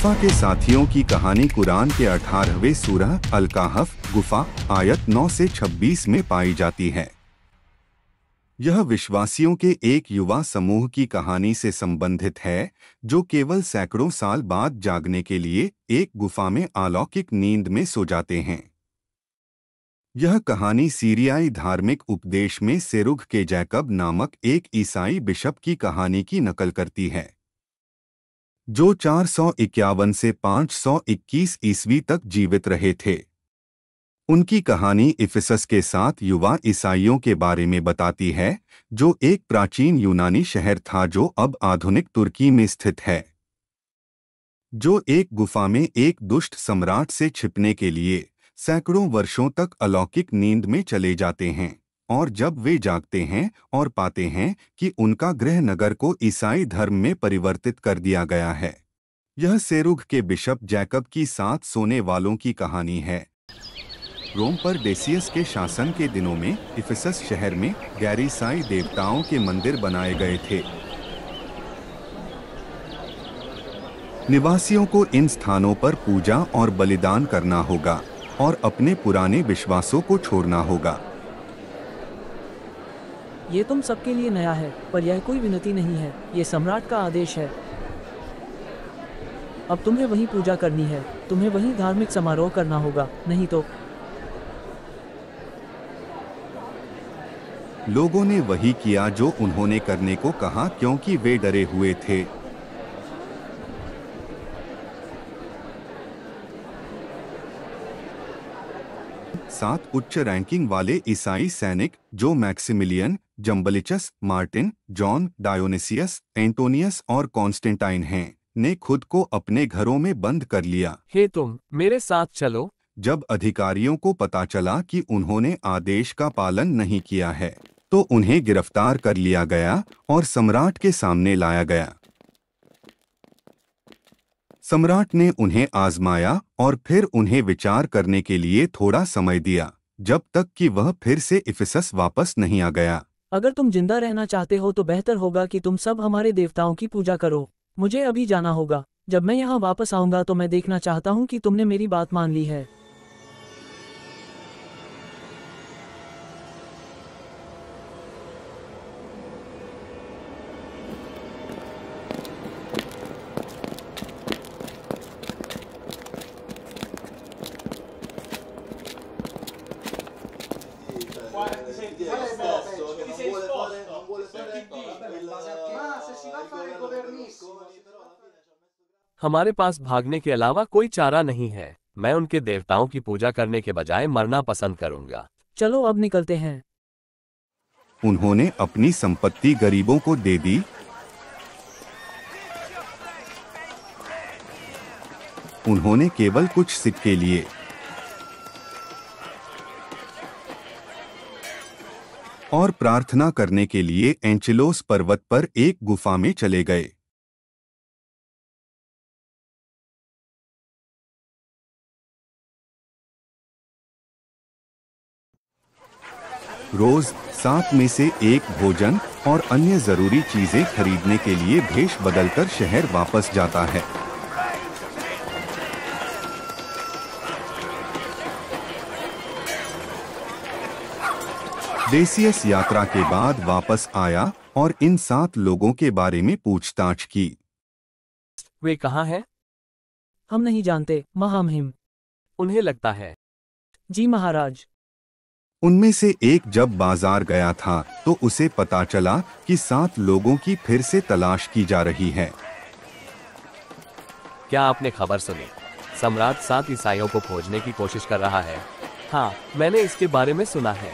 गुफा के साथियों की कहानी कुरान के 18वें सूरह अल-कहफ गुफा आयत 9 से 26 में पाई जाती है। यह विश्वासियों के एक युवा समूह की कहानी से संबंधित है जो केवल सैकड़ों साल बाद जागने के लिए एक गुफा में अलौकिक नींद में सो जाते हैं। यह कहानी सीरियाई धार्मिक उपदेश में सेरुग के जैकब नामक एक ईसाई बिशप की कहानी की नकल करती है, जो 451 से 521 ईस्वी तक जीवित रहे थे। उनकी कहानी इफिसस के 7 युवा ईसाइयों के बारे में बताती है, जो एक प्राचीन यूनानी शहर था जो अब आधुनिक तुर्की में स्थित है, जो एक गुफा में एक दुष्ट सम्राट से छिपने के लिए सैकड़ों वर्षों तक अलौकिक नींद में चले जाते हैं, और जब वे जागते हैं और पाते हैं कि उनका गृह नगर को ईसाई धर्म में परिवर्तित कर दिया गया है। यह सेरुग के बिशप जैकब की 7 सोने वालों की कहानी है। रोम पर डेसियस के शासन के दिनों में इफिसस शहर में गैर-ईसाई देवताओं के मंदिर बनाए गए थे। निवासियों को इन स्थानों पर पूजा और बलिदान करना होगा और अपने पुराने विश्वासों को छोड़ना होगा। ये तुम सबके लिए नया है, पर यह कोई विनती नहीं है, ये सम्राट का आदेश है। अब तुम्हें वहीं पूजा करनी है, तुम्हें वहीं धार्मिक समारोह करना होगा, नहीं तो। लोगों ने वही किया जो उन्होंने करने को कहा, क्योंकि वे डरे हुए थे। सात उच्च रैंकिंग वाले ईसाई सैनिक, जो Maximilian, Iamblichus, Martin, John, Dionysius, Antonius और कॉन्स्टेंटाइन हैं, ने खुद को अपने घरों में बंद कर लिया। हे तुम मेरे साथ चलो। जब अधिकारियों को पता चला कि उन्होंने आदेश का पालन नहीं किया है, तो उन्हें गिरफ्तार कर लिया गया और सम्राट के सामने लाया गया। सम्राट ने उन्हें आजमाया और फिर उन्हें विचार करने के लिए थोड़ा समय दिया, जब तक कि वह फिर से इफिसस वापस नहीं आ गया। अगर तुम जिंदा रहना चाहते हो तो बेहतर होगा कि तुम सब हमारे देवताओं की पूजा करो। मुझे अभी जाना होगा। जब मैं यहाँ वापस आऊँगा तो मैं देखना चाहता हूँ कि तुमने मेरी बात मान ली है। हमारे पास भागने के अलावा कोई चारा नहीं है। मैं उनके देवताओं की पूजा करने के बजाय मरना पसंद करूंगा। चलो अब निकलते हैं। उन्होंने अपनी संपत्ति गरीबों को दे दी। उन्होंने केवल कुछ सिक्के लिए और प्रार्थना करने के लिए एंचिलोस पर्वत पर एक गुफा में चले गए। रोज 7 में से एक भोजन और अन्य जरूरी चीजें खरीदने के लिए भेष बदलकर शहर वापस जाता है। डेसियस यात्रा के बाद वापस आया और इन 7 लोगों के बारे में पूछताछ की। वे कहाँ हैं? हम नहीं जानते, महामहिम। उन्हें लगता है। जी महाराज। उनमें से एक जब बाजार गया था तो उसे पता चला कि 7 लोगों की फिर से तलाश की जा रही है। क्या आपने खबर सुनी? सम्राट 7 ईसाइयों को खोजने की कोशिश कर रहा है। हाँ, मैंने इसके बारे में सुना है।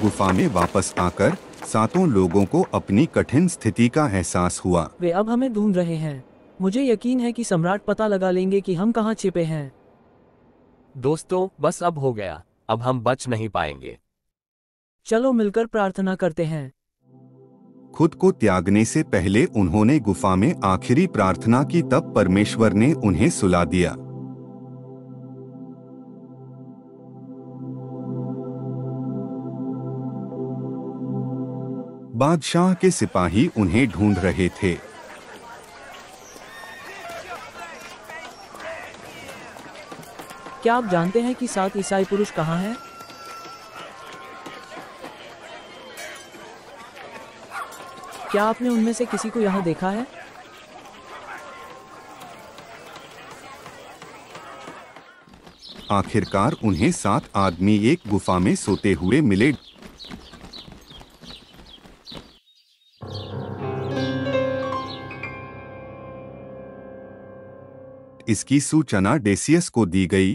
गुफा में वापस आकर 7 लोगों को अपनी कठिन स्थिति का एहसास हुआ। वे अब हमें ढूंढ रहे हैं। मुझे यकीन है कि सम्राट पता लगा लेंगे कि हम कहाँ छिपे हैं। दोस्तों, बस अब हो गया। अब हम बच नहीं पाएंगे। चलो मिलकर प्रार्थना करते हैं। खुद को त्यागने से पहले उन्होंने गुफा में आखिरी प्रार्थना की, तब परमेश्वर ने उन्हें सुला दिया। बादशाह के सिपाही उन्हें ढूंढ रहे थे। क्या आप जानते हैं कि 7 ईसाई पुरुष कहाँ हैं? क्या आपने उनमें से किसी को यहाँ देखा है? आखिरकार उन्हें 7 आदमी एक गुफा में सोते हुए मिले। इसकी सूचना डेसियस को दी गई।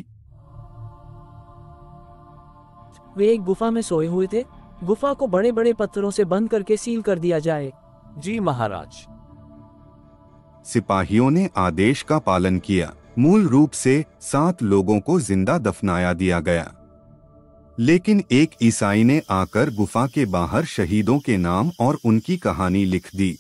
वे एक गुफा में सोए हुए थे। गुफा को बड़े बड़े पत्थरों से बंद करके सील कर दिया जाए। जी महाराज। सिपाहियों ने आदेश का पालन किया। मूल रूप से 7 लोगों को जिंदा दफनाया दिया गया, लेकिन एक ईसाई ने आकर गुफा के बाहर शहीदों के नाम और उनकी कहानी लिख दी।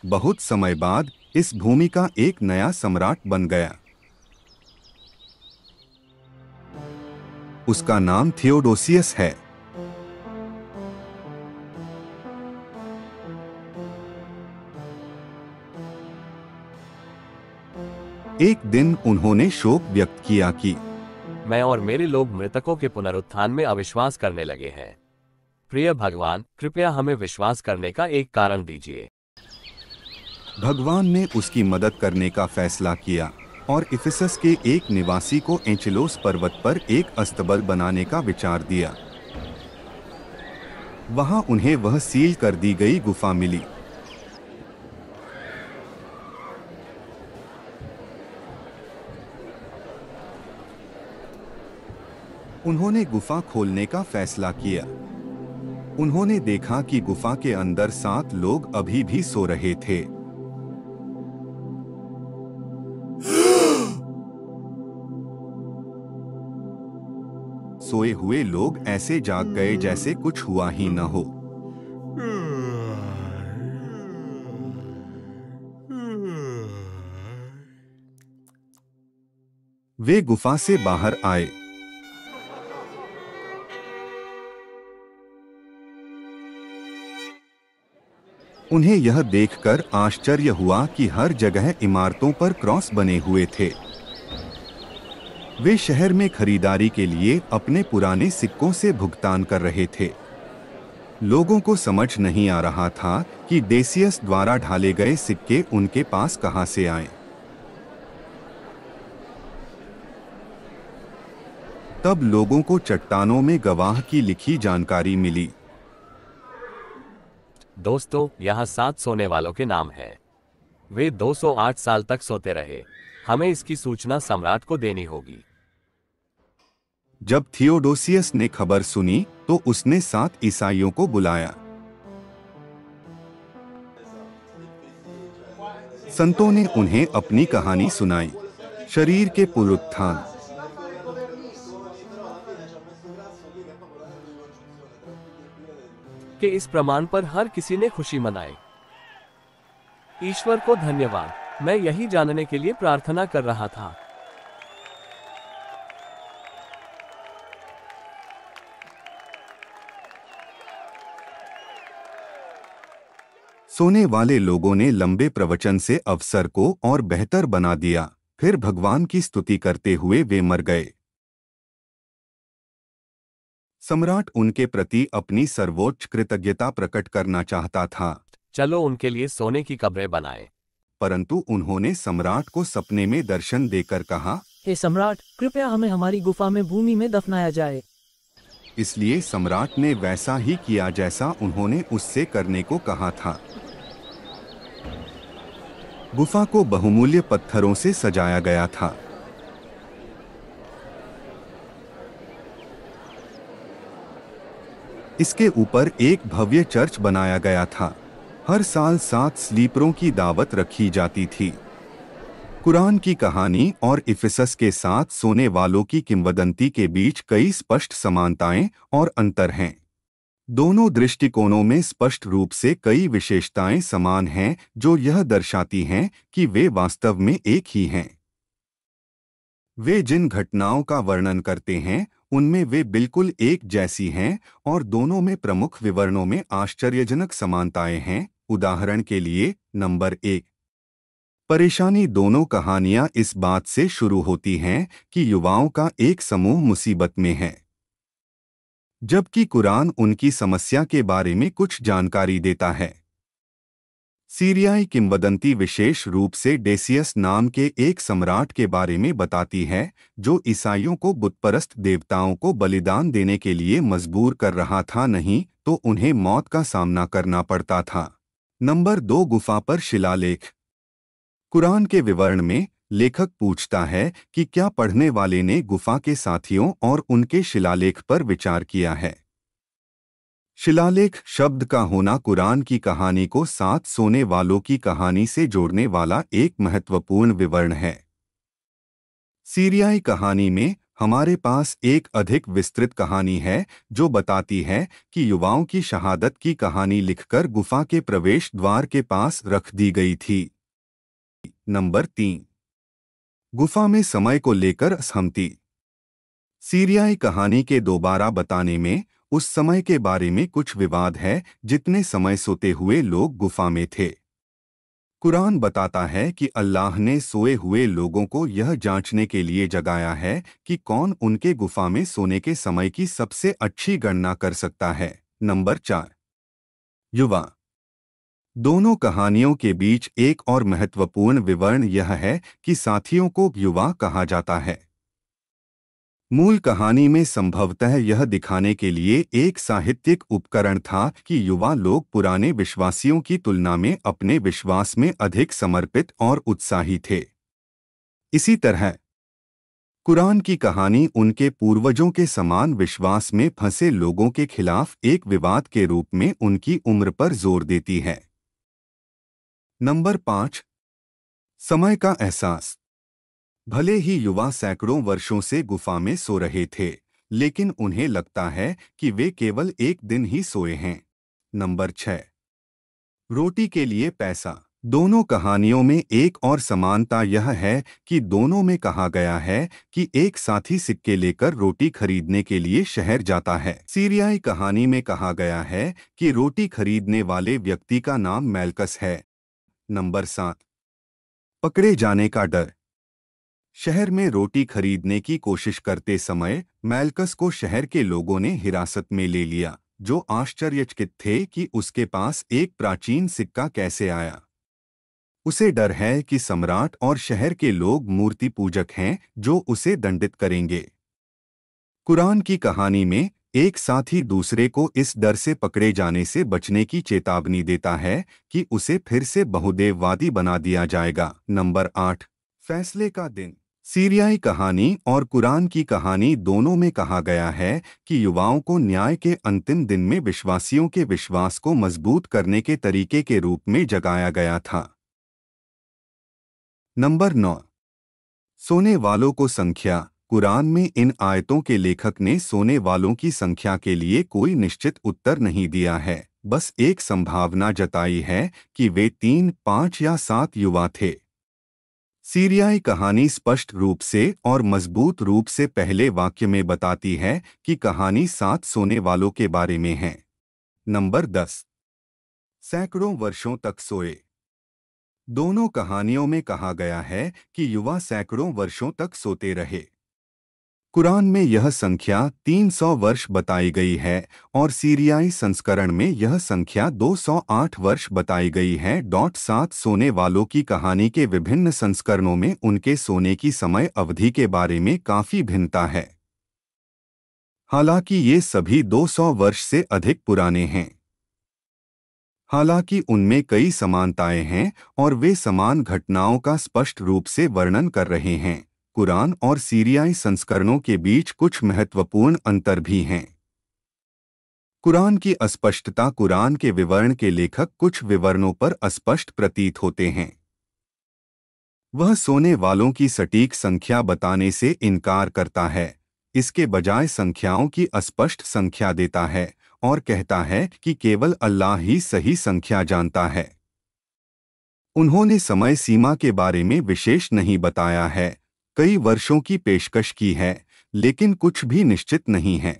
बहुत समय बाद इस भूमि का एक नया सम्राट बन गया। उसका नाम थियोडोसियस है। एक दिन उन्होंने शोक व्यक्त किया कि मैं और मेरे लोग मृतकों के पुनरुत्थान में अविश्वास करने लगे हैं। प्रिय भगवान, कृपया हमें विश्वास करने का एक कारण दीजिए। भगवान ने उसकी मदद करने का फैसला किया और इफिसस के एक निवासी को एंचेलोस पर्वत पर एक अस्तबल बनाने का विचार दिया। वहां उन्हें वह सील कर दी गई गुफा मिली। उन्होंने गुफा खोलने का फैसला किया। उन्होंने देखा कि गुफा के अंदर 7 लोग अभी भी सो रहे थे। सोए हुए लोग ऐसे जाग गए जैसे कुछ हुआ ही न हो। वे गुफा से बाहर आए। उन्हें यह देखकर आश्चर्य हुआ कि हर जगह इमारतों पर क्रॉस बने हुए थे। वे शहर में खरीदारी के लिए अपने पुराने सिक्कों से भुगतान कर रहे थे। लोगों को समझ नहीं आ रहा था कि डेसियस द्वारा ढाले गए सिक्के उनके पास कहां से आए। तब लोगों को चट्टानों में गवाह की लिखी जानकारी मिली। दोस्तों, यहाँ 7 सोने वालों के नाम हैं। वे 208 साल तक सोते रहे। हमें इसकी सूचना सम्राट को देनी होगी। जब थियोडोसियस ने खबर सुनी तो उसने 7 ईसाइयों को बुलाया। संतों ने उन्हें अपनी कहानी सुनाई। शरीर के पुनरुत्थान। के इस प्रमाण पर हर किसी ने खुशी मनाई। ईश्वर को धन्यवाद। मैं यही जानने के लिए प्रार्थना कर रहा था। सोने वाले लोगों ने लंबे प्रवचन से अवसर को और बेहतर बना दिया। फिर भगवान की स्तुति करते हुए वे मर गए। सम्राट उनके प्रति अपनी सर्वोच्च कृतज्ञता प्रकट करना चाहता था। चलो उनके लिए सोने की कब्रें बनाएं। परंतु उन्होंने सम्राट को सपने में दर्शन देकर कहा, हे सम्राट, कृपया हमें हमारी गुफा में भूमि में दफनाया जाए। इसलिए सम्राट ने वैसा ही किया जैसा उन्होंने उससे करने को कहा था। गुफा को बहुमूल्य पत्थरों से सजाया गया था। इसके ऊपर एक भव्य चर्च बनाया गया था। हर साल 7 स्लीपरों की दावत रखी जाती थी। कुरान की कहानी और इफिसस के साथ सोने वालों की किंवदंती के बीच कई स्पष्ट समानताएं और अंतर हैं। दोनों दृष्टिकोणों में स्पष्ट रूप से कई विशेषताएं समान हैं जो यह दर्शाती हैं कि वे वास्तव में एक ही हैं। वे जिन घटनाओं का वर्णन करते हैं उनमें वे बिल्कुल एक जैसी हैं और दोनों में प्रमुख विवरणों में आश्चर्यजनक समानताएं हैं। उदाहरण के लिए, नंबर 1, परेशानी। दोनों कहानियां इस बात से शुरू होती हैं कि युवाओं का एक समूह मुसीबत में है, जबकि कुरान उनकी समस्या के बारे में कुछ जानकारी देता है। सीरियाई किंवदंती विशेष रूप से डेसियस नाम के एक सम्राट के बारे में बताती है जो ईसाइयों को बुतपरस्त देवताओं को बलिदान देने के लिए मजबूर कर रहा था, नहीं तो उन्हें मौत का सामना करना पड़ता था। नंबर 2, गुफा पर शिलालेख। कुरान के विवरण में लेखक पूछता है कि क्या पढ़ने वाले ने गुफा के साथियों और उनके शिलालेख पर विचार किया है। शिलालेख शब्द का होना कुरान की कहानी को 7 सोने वालों की कहानी से जोड़ने वाला एक महत्वपूर्ण विवरण है। सीरियाई कहानी में हमारे पास एक अधिक विस्तृत कहानी है जो बताती है कि युवाओं की शहादत की कहानी लिखकर गुफा के प्रवेश द्वार के पास रख दी गई थी। नंबर 3, गुफा में समय को लेकर असहमति। सीरियाई कहानी के दोबारा बताने में उस समय के बारे में कुछ विवाद है जितने समय सोते हुए लोग गुफा में थे। कुरान बताता है कि अल्लाह ने सोए हुए लोगों को यह जांचने के लिए जगाया है कि कौन उनके गुफा में सोने के समय की सबसे अच्छी गणना कर सकता है। नंबर 4, युवा। दोनों कहानियों के बीच एक और महत्वपूर्ण विवरण यह है कि साथियों को युवा कहा जाता है। मूल कहानी में संभवतः यह दिखाने के लिए एक साहित्यिक उपकरण था कि युवा लोग पुराने विश्वासियों की तुलना में अपने विश्वास में अधिक समर्पित और उत्साही थे। इसी तरह कुरान की कहानी उनके पूर्वजों के समान विश्वास में फंसे लोगों के खिलाफ एक विवाद के रूप में उनकी उम्र पर जोर देती है। नंबर 5, समय का एहसास। भले ही युवा सैकड़ों वर्षों से गुफा में सो रहे थे, लेकिन उन्हें लगता है कि वे केवल एक दिन ही सोए हैं। नंबर 6, रोटी के लिए पैसा। दोनों कहानियों में एक और समानता यह है कि दोनों में कहा गया है कि एक साथी सिक्के लेकर रोटी खरीदने के लिए शहर जाता है। सीरियाई कहानी में कहा गया है कि रोटी खरीदने वाले व्यक्ति का नाम मैल्कस है। नंबर 7, पकड़े जाने का डर। शहर में रोटी खरीदने की कोशिश करते समय मैल्कस को शहर के लोगों ने हिरासत में ले लिया, जो आश्चर्यचकित थे कि उसके पास एक प्राचीन सिक्का कैसे आया। उसे डर है कि सम्राट और शहर के लोग मूर्ति पूजक हैं जो उसे दंडित करेंगे। कुरान की कहानी में एक साथी दूसरे को इस डर से पकड़े जाने से बचने की चेतावनी देता है कि उसे फिर से बहुदेववादी बना दिया जाएगा। नंबर 8, फैसले का दिन। सीरियाई कहानी और कुरान की कहानी दोनों में कहा गया है कि युवाओं को न्याय के अंतिम दिन में विश्वासियों के विश्वास को मजबूत करने के तरीके के रूप में जगाया गया था। नंबर 9, सोने वालों को संख्या। कुरान में इन आयतों के लेखक ने सोने वालों की संख्या के लिए कोई निश्चित उत्तर नहीं दिया है, बस एक संभावना जताई है कि वे 3, 5 या 7 युवा थे। सीरियाई कहानी स्पष्ट रूप से और मजबूत रूप से पहले वाक्य में बताती है कि कहानी 7 सोने वालों के बारे में है। नंबर 10, सैकड़ों वर्षों तक सोए। दोनों कहानियों में कहा गया है कि युवा सैकड़ों वर्षों तक सोते रहे। कुरान में यह संख्या 300 वर्ष बताई गई है और सीरियाई संस्करण में यह संख्या 208 वर्ष बताई गई है। 7 सोने वालों की कहानी के विभिन्न संस्करणों में उनके सोने की समय अवधि के बारे में काफी भिन्नता है, हालांकि ये सभी 200 वर्ष से अधिक पुराने हैं। हालांकि उनमें कई समानताएं हैं और वे समान घटनाओं का स्पष्ट रूप से वर्णन कर रहे हैं। कुरान और सीरियाई संस्करणों के बीच कुछ महत्वपूर्ण अंतर भी हैं। कुरान की अस्पष्टता। कुरान के विवरण के लेखक कुछ विवरणों पर अस्पष्ट प्रतीत होते हैं। वह सोने वालों की सटीक संख्या बताने से इनकार करता है, इसके बजाय संख्याओं की अस्पष्ट संख्या देता है और कहता है कि केवल अल्लाह ही सही संख्या जानता है। उन्होंने समय सीमा के बारे में विशेष नहीं बताया है, कई वर्षों की पेशकश की है, लेकिन कुछ भी निश्चित नहीं है।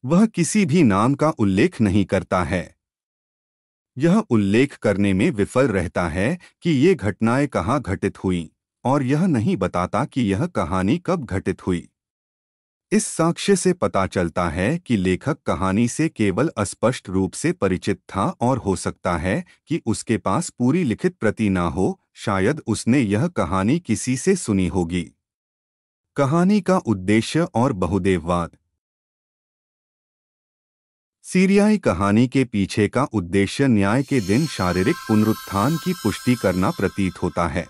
वह किसी भी नाम का उल्लेख नहीं करता है। यह उल्लेख करने में विफल रहता है कि ये घटनाएं कहाँ घटित हुईं, और यह नहीं बताता कि यह कहानी कब घटित हुई। इस साक्ष्य से पता चलता है कि लेखक कहानी से केवल अस्पष्ट रूप से परिचित था और हो सकता है कि उसके पास पूरी लिखित प्रति ना हो, शायद उसने यह कहानी किसी से सुनी होगी। कहानी का उद्देश्य और बहुदेववाद। सीरियाई कहानी के पीछे का उद्देश्य न्याय के दिन शारीरिक पुनरुत्थान की पुष्टि करना प्रतीत होता है,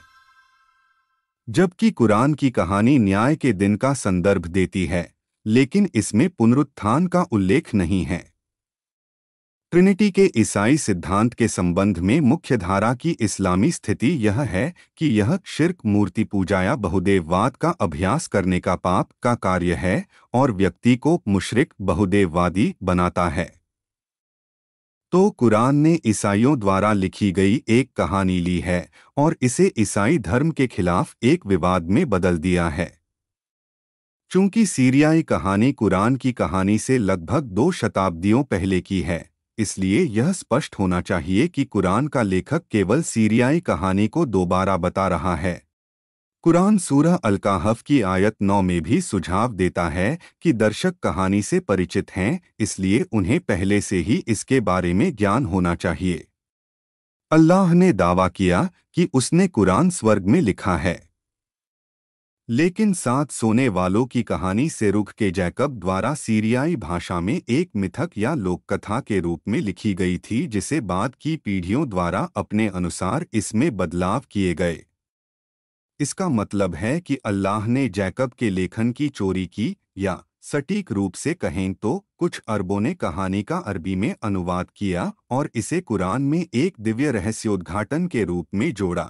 जबकि कुरान की कहानी न्याय के दिन का संदर्भ देती है, लेकिन इसमें पुनरुत्थान का उल्लेख नहीं है। ट्रिनिटी के ईसाई सिद्धांत के संबंध में मुख्यधारा की इस्लामी स्थिति यह है कि यह शिर्क, मूर्ति पूजा या बहुदेववाद का अभ्यास करने का पाप का कार्य है और व्यक्ति को मुशरिक, बहुदेववादी बनाता है। तो कुरान ने ईसाइयों द्वारा लिखी गई एक कहानी ली है और इसे ईसाई धर्म के खिलाफ एक विवाद में बदल दिया है। चूंकि सीरियाई कहानी कुरान की कहानी से लगभग 2 शताब्दियों पहले की है, इसलिए यह स्पष्ट होना चाहिए कि कुरान का लेखक केवल सीरियाई कहानी को दोबारा बता रहा है। कुरान सूरह अल-कहफ की आयत 9 में भी सुझाव देता है कि दर्शक कहानी से परिचित हैं, इसलिए उन्हें पहले से ही इसके बारे में ज्ञान होना चाहिए। अल्लाह ने दावा किया कि उसने कुरान स्वर्ग में लिखा है, लेकिन 7 सोने वालों की कहानी सेरुग के जैकब द्वारा सीरियाई भाषा में एक मिथक या लोककथा के रूप में लिखी गई थी, जिसे बाद की पीढ़ियों द्वारा अपने अनुसार इसमें बदलाव किए गए। इसका मतलब है कि अल्लाह ने जैकब के लेखन की चोरी की, या सटीक रूप से कहें तो कुछ अरबों ने कहानी का अरबी में अनुवाद किया और इसे कुरान में एक दिव्य रहस्योद्घाटन के रूप में जोड़ा।